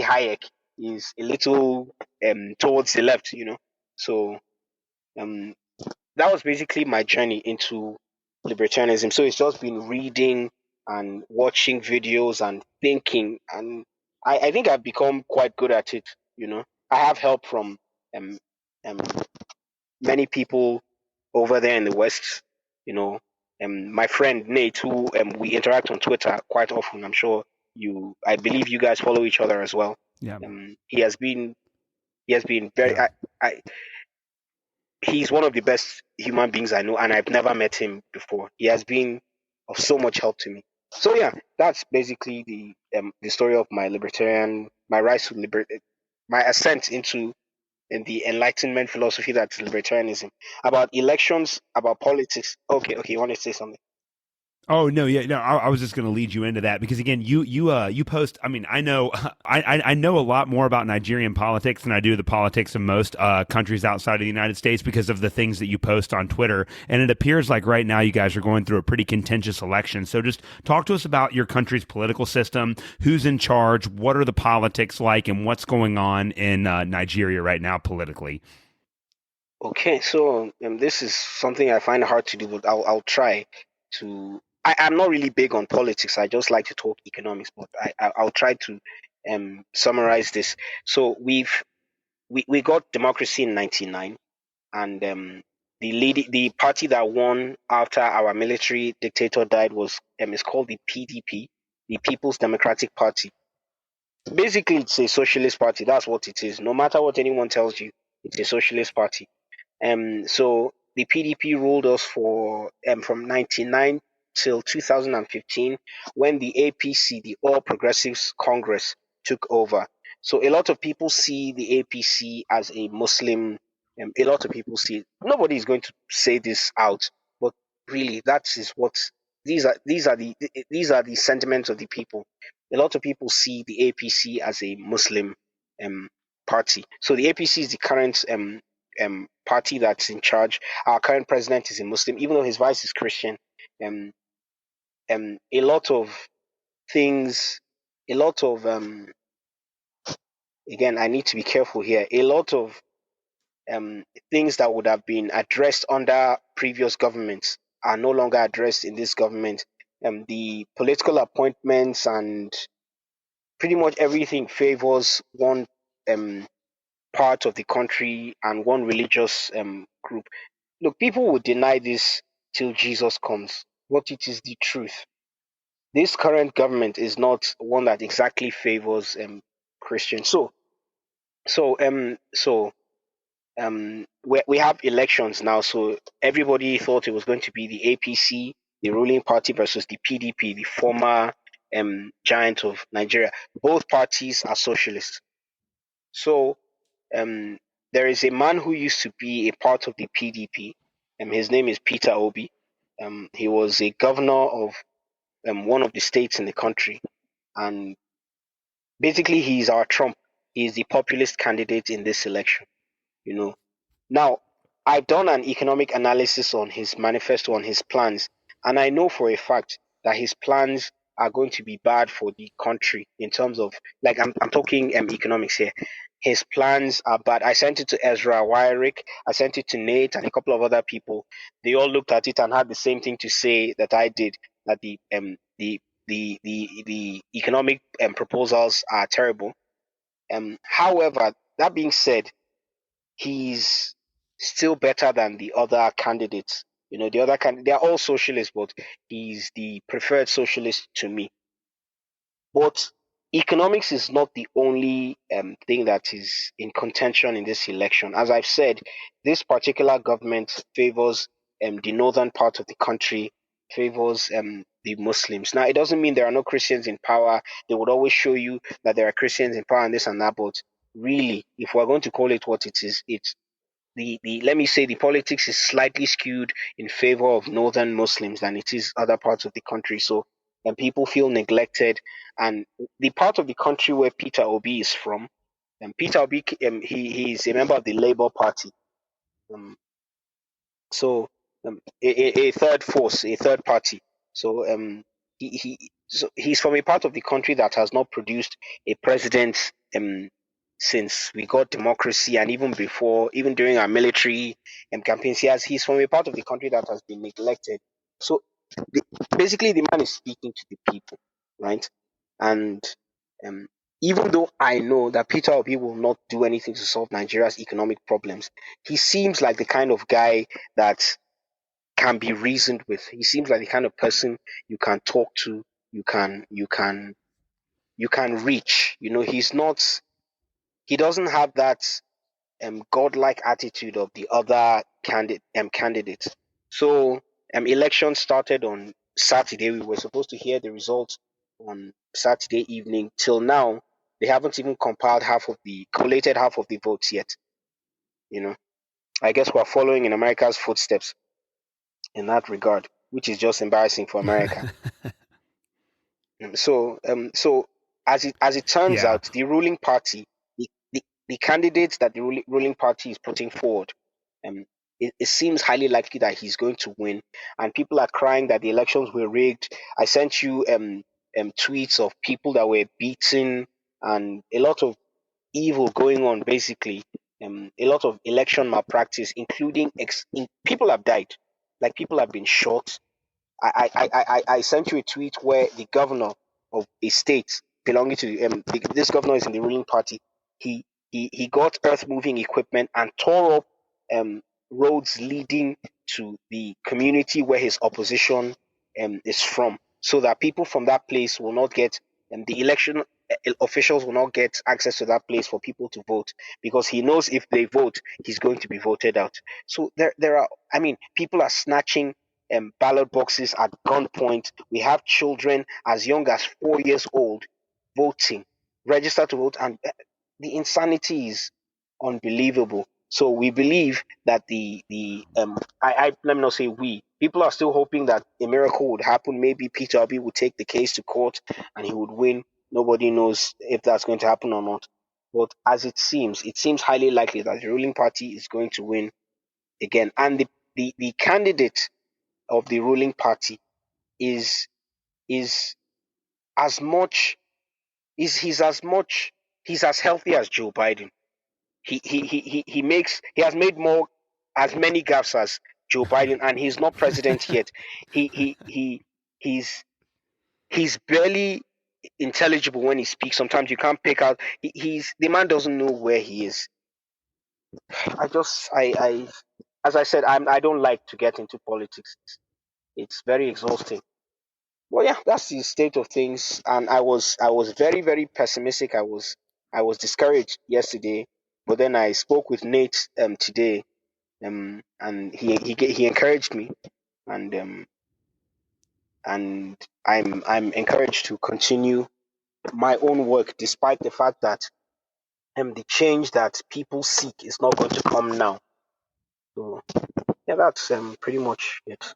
B: Hayek is a little towards the left. So um, that was basically my journey into libertarianism. So it's just been reading and watching videos and thinking, and I think I've become quite good at it. I have help from um, um, many people over there in the West. My friend Nate, who we interact on Twitter quite often. I believe you guys follow each other as well.
A: Yeah.
B: He has been very.
A: Yeah.
B: He's one of the best human beings I know, and I've never met him before. He has been of so much help to me. So yeah, that's basically the story of my rise to liberty, my ascent into the Enlightenment philosophy that's libertarianism. About elections, about politics. Okay, you want to say something?
A: Oh no, yeah, no. I was just going to lead you into that because again, you post. I mean, I know I know a lot more about Nigerian politics than I do the politics of most countries outside of the United States because of the things that you post on Twitter. And it appears like right now you guys are going through a pretty contentious election. So just talk to us about your country's political system, who's in charge, what are the politics like, and what's going on in Nigeria right now politically.
B: Okay, so this is something I find hard to do, but I'll try to. I'm not really big on politics. I just like to talk economics, but I'll try to summarize this. So we got democracy in '99, and the party that won after our military dictator died was is called the PDP, the People's Democratic Party. Basically, it's a socialist party. That's what it is. No matter what anyone tells you, it's a socialist party. So the PDP ruled us for from '99 till 2015, when the APC, the All Progressives Congress, took over. So a lot of people see the APC as a Muslim. A lot of people see it. Nobody is going to say this out, but really, that is what these are the sentiments of the people. A lot of people see the APC as a Muslim um, party. So the APC is the current party that's in charge. Our current president is a Muslim, even though his vice is Christian. Um, a lot of things, a lot of again, I need to be careful here. A lot of things that would have been addressed under previous governments are no longer addressed in this government. The political appointments and pretty much everything favors one um, part of the country and one religious group. Look, people will deny this till Jesus comes, but it is the truth. This current government is not one that exactly favors Christians. We have elections now. So everybody thought it was going to be the APC, the ruling party, versus the PDP, the former giant of Nigeria. Both parties are socialists. So um, there is a man who used to be a part of the PDP. His name is Peter Obi. He was a governor of one of the states in the country, and basically he's our Trump. He is the populist candidate in this election. You know, now, I've done an economic analysis on his manifesto, on his plans, and I know for a fact that his plans are going to be bad for the country in terms of, like, I'm talking economics here. His plans are bad. I sent it to Ezra Wyrick, I sent it to Nate and a couple of other people. They all looked at it and had the same thing to say that I did, that the economic proposals are terrible. However, that being said, he's still better than the other candidates. The other they're all socialists, but he's the preferred socialist to me. But economics is not the only thing that is in contention in this election. As I've said, this particular government favors the northern part of the country, favors the Muslims. Now, it doesn't mean there are no Christians in power. They would always show you that there are Christians in power and this and that. But really, if we're going to call it what it is, it's the let me say the politics is slightly skewed in favor of northern Muslims than it is other parts of the country. So and people feel neglected. And the part of the country where Peter Obi is from, and Peter Obi, he's a member of the Labour Party. Um, so a third force, a third party. So he's from a part of the country that has not produced a president since we got democracy, and even before, even during our military campaigns. He's from a part of the country that has been neglected. So the, basically, the man is speaking to the people, right? And um, even though I know that Peter Obi will not do anything to solve Nigeria's economic problems, he seems like the kind of guy that can be reasoned with. He seems like the kind of person you can talk to, you can reach. He doesn't have that godlike attitude of the other candidates. So election started on Saturday. We were supposed to hear the results on Saturday evening. Till now, they haven't even collated half of the votes yet. I guess we're following in America's footsteps in that regard, which is just embarrassing for America. So as it turns
A: Yeah.
B: out, the ruling party, the candidates that the ruling party is putting forward, um, it seems highly likely that he's going to win. And people are crying that the elections were rigged. I sent you tweets of people that were beaten and a lot of evil going on. Basically, a lot of election malpractice, including people have died, like people have been shot. I sent you a tweet where the governor of a state belonging to this governor is in the ruling party. He got earth moving equipment and tore up roads leading to the community where his opposition is from, so that people from that place will not get the election officials will not get access to that place for people to vote, because he knows if they vote, he's going to be voted out. So there are, people are snatching ballot boxes at gunpoint. We have children as young as 4 years old voting, registered to vote, and the insanity is unbelievable. So we believe that let me not say we. People are still hoping that a miracle would happen. Maybe Peter Obi would take the case to court and he would win. Nobody knows if that's going to happen or not. But as it seems highly likely that the ruling party is going to win again. And the candidate of the ruling party is is as much is he's as much he's as healthy as Joe Biden. he has made more as many gaffes as Joe Biden, and he's not president yet. He he he he's he's barely intelligible when he speaks. Sometimes you can't pick out. He's the man doesn't know where he is. I just I as I said, I don't like to get into politics. It's very exhausting. Well, yeah, that's the state of things. And I was very very pessimistic. I was discouraged yesterday, but then I spoke with Nate today, and he encouraged me, and and I'm encouraged to continue my own work despite the fact that the change that people seek is not going to come now. So yeah, that's pretty much it.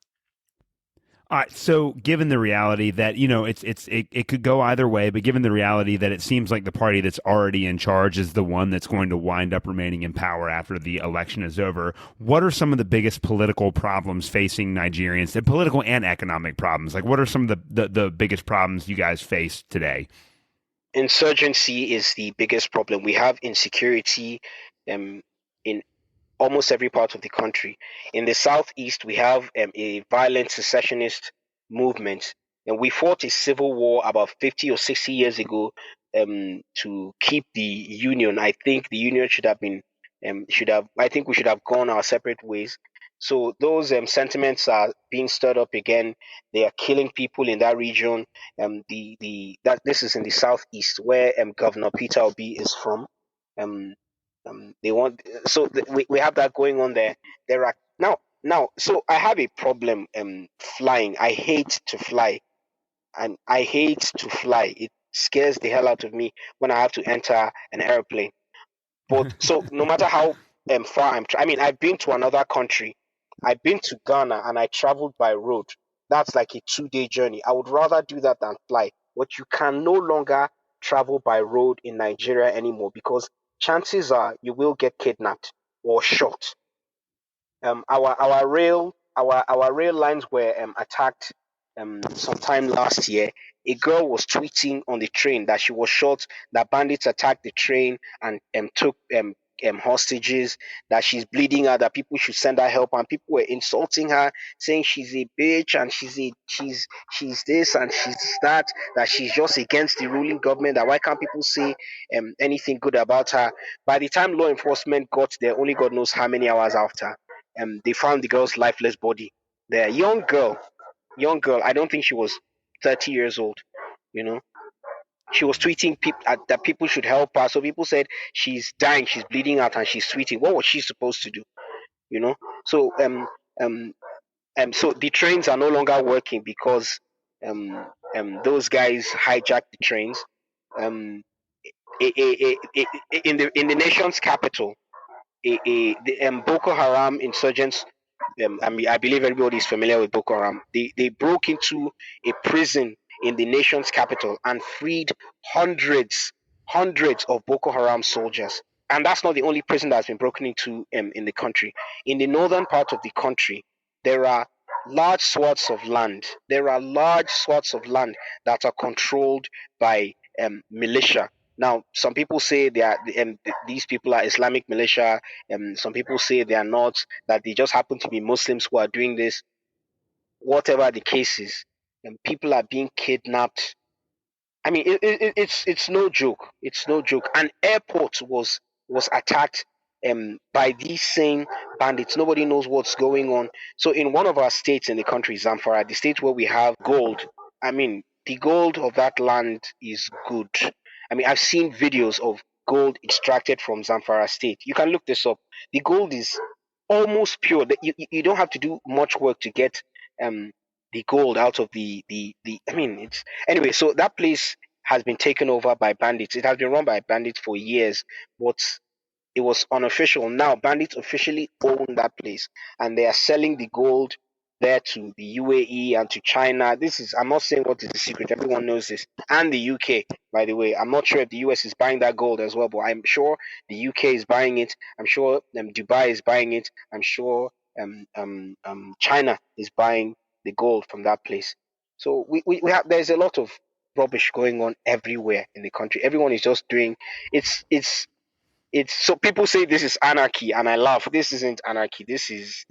A: All right. So, given the reality that it could go either way, but given the reality that it seems like the party that's already in charge is the one that's going to wind up remaining in power after the election is over, what are some of the biggest political problems facing Nigerians? The political and economic problems. Like, what are some of the biggest problems you guys face today?
B: Insurgency is the biggest problem. We have insecurity um, in almost every part of the country. In the southeast, we have a violent secessionist movement, and we fought a civil war about 50 or 60 years ago to keep the union. I think the union should have been should have. I think we should have gone our separate ways. So those sentiments are being stirred up again. They are killing people in that region. The that this is in the southeast where Governor Peter Obi is from. Um, they want we have that going on there. There are now. So I have a problem flying. I hate to fly, and I hate to fly. It scares the hell out of me when I have to enter an airplane. But so no matter how far I mean, I've been to another country. I've been to Ghana and I traveled by road. That's like a 2 day journey. I would rather do that than fly. But you can no longer travel by road in Nigeria anymore because chances are you will get kidnapped or shot. Our rail lines were attacked sometime last year. A girl was tweeting on the train that she was shot, that bandits attacked the train and took hostages, that she's bleeding out, that people should send her help, and people were insulting her, saying she's a bitch and she's this and she's that, that she's just against the ruling government, that why can't people say anything good about her. By the time law enforcement got there, only God knows how many hours after, they found the girl's lifeless body. The young girl. I don't think she was 30 years old. You know, she was tweeting that people should help her. So people said she's dying, she's bleeding out, and she's tweeting. What was she supposed to do? You know. So um so the trains are no longer working because those guys hijacked the trains. Um, in the nation's capital, the Boko Haram insurgents. I believe everybody is familiar with Boko Haram. They broke into a prison in the nation's capital and freed hundreds hundreds of Boko Haram soldiers. And that's not the only prison that's been broken into in the country. In the northern part of the country, there are large swaths of land. There are large swaths of land that are controlled by militia. Now, some people say they are these people are Islamic militia. Some people say they are not. That they just happen to be Muslims who are doing this. Whatever the case is, people are being kidnapped. I mean, it's no joke. It's no joke. An airport was attacked by these same bandits. Nobody knows what's going on. So, in one of our states in the country, Zamfara, the state where we have gold, I mean, the gold of that land is good. I mean, I've seen videos of gold extracted from Zamfara state. You can look this up. The gold is almost pure. You don't have to do much work to get um, the gold out of the. I mean, it's anyway. So that place has been taken over by bandits. It has been run by bandits for years, but it was unofficial. Now bandits officially own that place, and they are selling the gold there to the UAE and to China. This is, I'm not saying what is the secret. Everyone knows this. And the UK, by the way. I'm not sure if the US is buying that gold as well, but I'm sure the UK is buying it. I'm sure Dubai is buying it. I'm sure China is buying the gold from that place. So we have, there's a lot of rubbish going on everywhere in the country. Everyone is just doing it's it's so people say this is anarchy, and I laugh. This isn't anarchy. This is.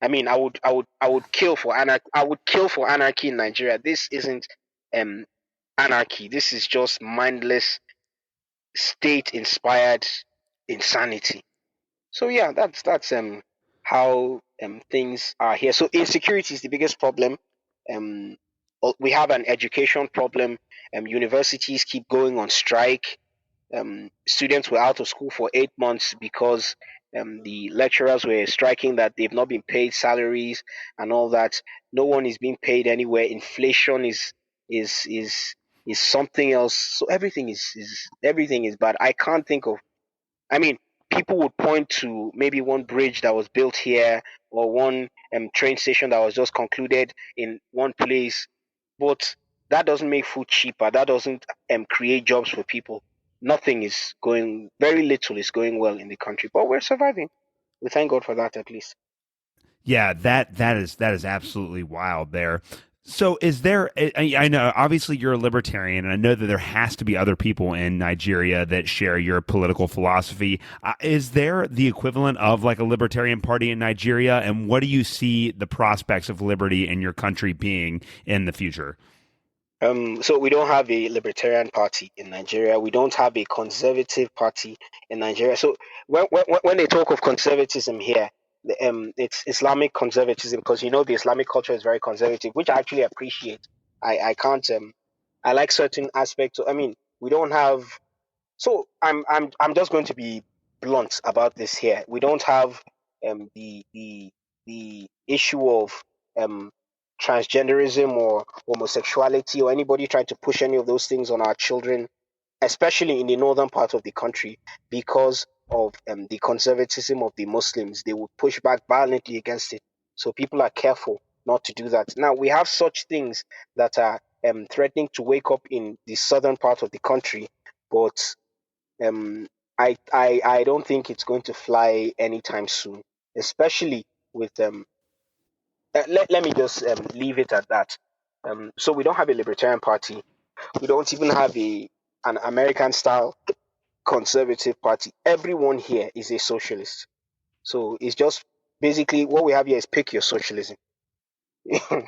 B: I mean, I would kill for anarchy. I would kill for anarchy in Nigeria. This isn't um anarchy. This is just mindless state inspired insanity. So yeah, that's how things are here. So insecurity is the biggest problem. Um, we have an education problem. Universities keep going on strike. Students were out of school for 8 months because the lecturers were striking that they've not been paid salaries and all that. No one is being paid anywhere. Inflation is is is something else. So everything is bad. I can't think of. I mean, people would point to maybe one bridge that was built here or one train station that was just concluded in one place, but that doesn't make food cheaper. That doesn't create jobs for people. Nothing is going. Very little is going well in the country, but we're surviving. We thank God for that at least.
A: Yeah, that is absolutely wild there. So is there I know obviously you're a libertarian and I know that there has to be other people in Nigeria that share your political philosophy. Is there the equivalent of like a libertarian party in Nigeria, and what do you see the prospects of liberty in your country being in the future?
B: So we don't have a libertarian party in Nigeria. We don't have a conservative party in Nigeria. So when they talk of conservatism here, it's Islamic conservatism because the Islamic culture is very conservative, which I actually appreciate. I can't I like certain aspects. I mean, we don't have. So I'm just going to be blunt about this here. We don't have the issue of um transgenderism or homosexuality or anybody trying to push any of those things on our children, especially in the northern part of the country, because of the conservatism of the Muslims. They would push back violently against it. So people are careful not to do that. Now we have such things that are threatening to wake up in the southern part of the country, but um, I don't think it's going to fly anytime soon, especially with let me just leave it at that. So we don't have a libertarian party. We don't even have an American style conservative party. Everyone here is a socialist. So it's just basically what we have here is pick your socialism.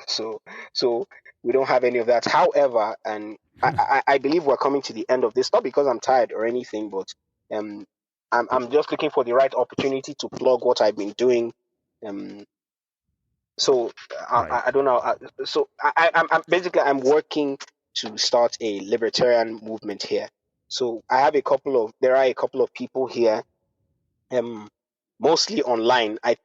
B: so so we don't have any of that. However, and I believe we're coming to the end of this, not because I'm tired or anything, but um I'm just looking for the right opportunity to plug what I've been doing. Um so
A: Right.
B: I don't know. So I'm basically I'm working to start a libertarian movement here. So there are a couple of people here, um, mostly online. I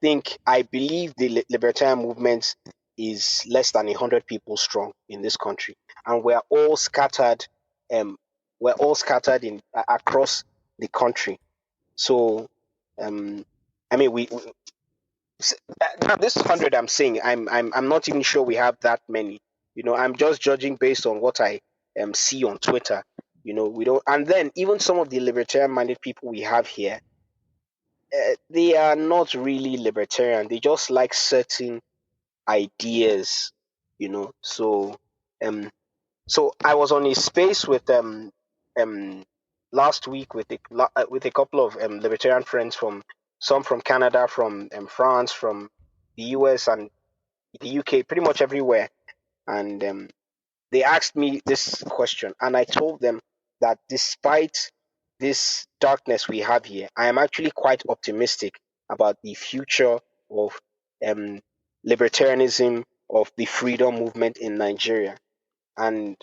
B: believe the libertarian movement is less than 100 people strong in this country, and we're all scattered. Um, we're all scattered in across the country. So, um, I mean, now this 100 I'm saying, I'm not even sure we have that many. I'm just judging based on what I see on Twitter. We don't, and then even some of the libertarian-minded people we have here, they are not really libertarian. They just like certain ideas. So um, so I was on a space with um last week with a couple of libertarian friends from some from Canada, from France, from the US and the UK, pretty much everywhere. And they asked me this question, and I told them that despite this darkness we have here, I am actually quite optimistic about the future of um, libertarianism, of the freedom movement in Nigeria. And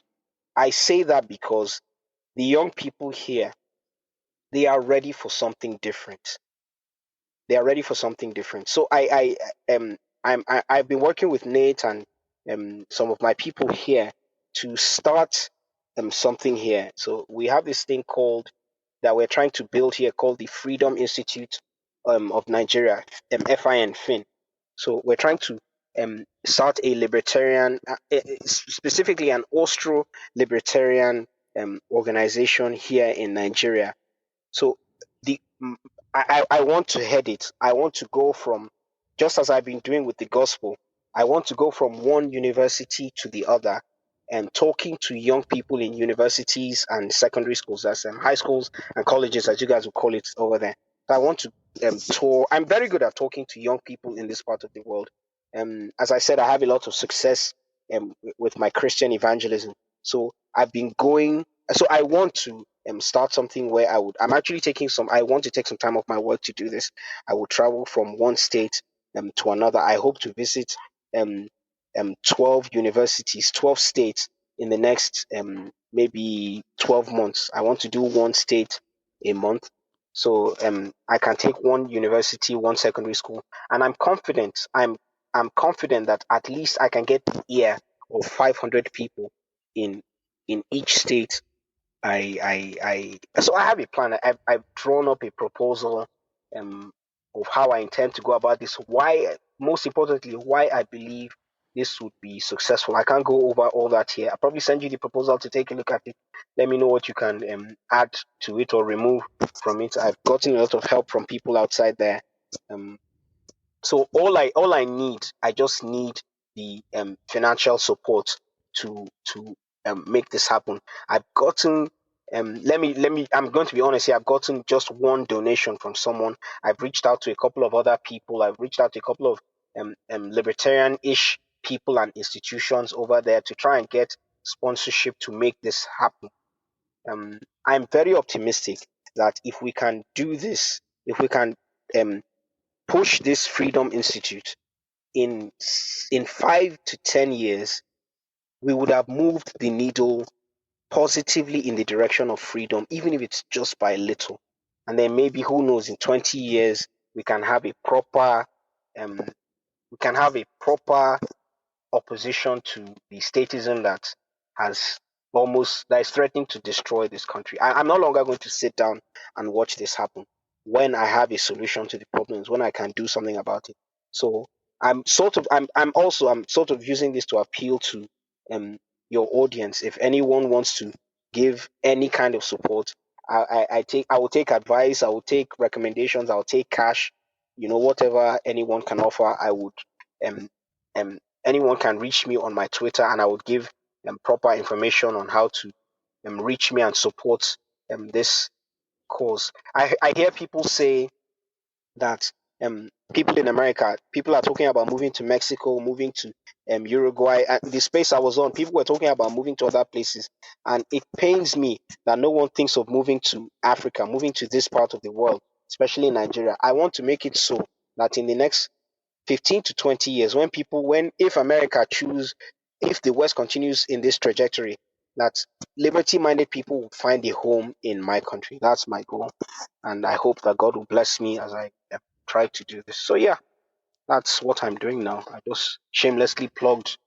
B: I say that because the young people here, they are ready for something different. They are ready for something different. So I've been working with Nate and some of my people here to start something here. So we have this thing called that we're trying to build here called the Freedom Institute of Nigeria, FIN. So we're trying to start a libertarian, specifically an Austro libertarian organization here in Nigeria. So the I want to head it. I want to go from, just as I've been doing with the gospel, I want to go from one university to the other and talking to young people in universities and secondary schools, that's high schools and colleges, as you guys would call it over there. So I want to tour. I'm very good at talking to young people in this part of the world. As I said, I have a lot of success with my Christian evangelism. So I've been going. So I want to start something where I'm actually I want to take some time off my work to do this. I will travel from one state to another. I hope to visit 12 universities, 12 states in the next maybe 12 months. I want to do one state a month. So I can take one university, one secondary school, and I'm confident. I'm confident that at least I can get the ear of 500 people in each state. So I have a plan. I've drawn up a proposal of how I intend to go about this. Why, most importantly, why I believe this would be successful. I can't go over all that here. I'll probably send you the proposal to take a look at it. Let me know what you can add to it or remove from it. I've gotten a lot of help from people outside there. So all I need, I just need the financial support to make this happen. I've gotten let me I'm going to be honest here. I've gotten just one donation from someone. I've reached out to a couple of other people. I've reached out to a couple of libertarian-ish people and institutions over there to try and get sponsorship to make this happen. I'm very optimistic that if we can do this, if we can push this Freedom Institute in 5 to 10 years, we would have moved the needle positively in the direction of freedom, even if it's just by a little. And then maybe, who knows, in 20 years we can have a proper opposition to the statism that is threatening to destroy this country. I'm no longer going to sit down and watch this happen. When I have a solution to the problems, when I can do something about it. So I'm sort of using this to appeal to your audience. If anyone wants to give any kind of support, I will take advice, I will take recommendations, I will take cash, whatever anyone can offer. I would anyone can reach me on my Twitter, and I would give proper information on how to reach me and support this cause. I hear people say that people in America, people are talking about moving to Mexico, moving to Uruguay. And the space I was on, people were talking about moving to other places. And it pains me that no one thinks of moving to Africa, moving to this part of the world, especially Nigeria. I want to make it so that in the next 15 to 20 years, if the West continues in this trajectory, that liberty-minded people will find a home in my country. That's my goal. And I hope that God will bless me as I try to do this. So yeah, that's what I'm doing now. I just shamelessly plugged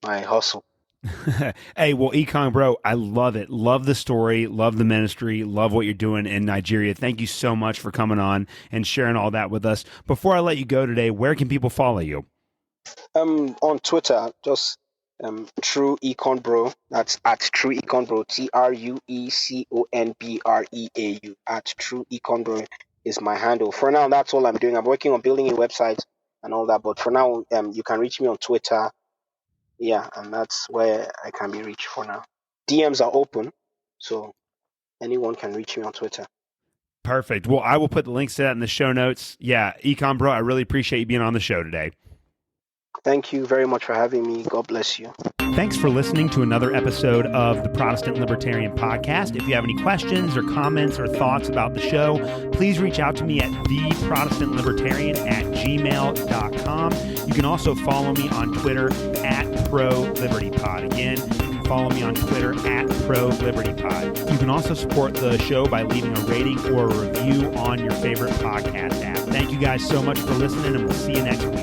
B: my hustle.
A: Hey, well, Econ Bro, I love it. Love the story. Love the ministry. Love what you're doing in Nigeria. Thank you so much for coming on and sharing all that with us. Before I let you go today, where can people follow you?
B: On Twitter, just True Econ Bro. That's at True Econ Bro. TrueEconBreau. At True Econ Bro is my handle. For now, that's all I'm doing. I'm working on building a website and all that. But for now, you can reach me on Twitter. Yeah, and that's where I can be reached for now. DMs are open, so anyone can reach me on Twitter.
A: Perfect. Well, I will put the links to that in the show notes. Yeah, Econ Bro, I really appreciate you being on the show today.
B: Thank you very much for having me. God bless you.
A: Thanks for listening to another episode of the Protestant Libertarian Podcast. If you have any questions or comments or thoughts about the show, please reach out to me at theprotestantlibertarian@gmail.com. You can also follow me on Twitter at ProLibertyPod. Again, you can follow me on Twitter at ProLibertyPod. You can also support the show by leaving a rating or a review on your favorite podcast app. Thank you guys so much for listening, and we'll see you next week.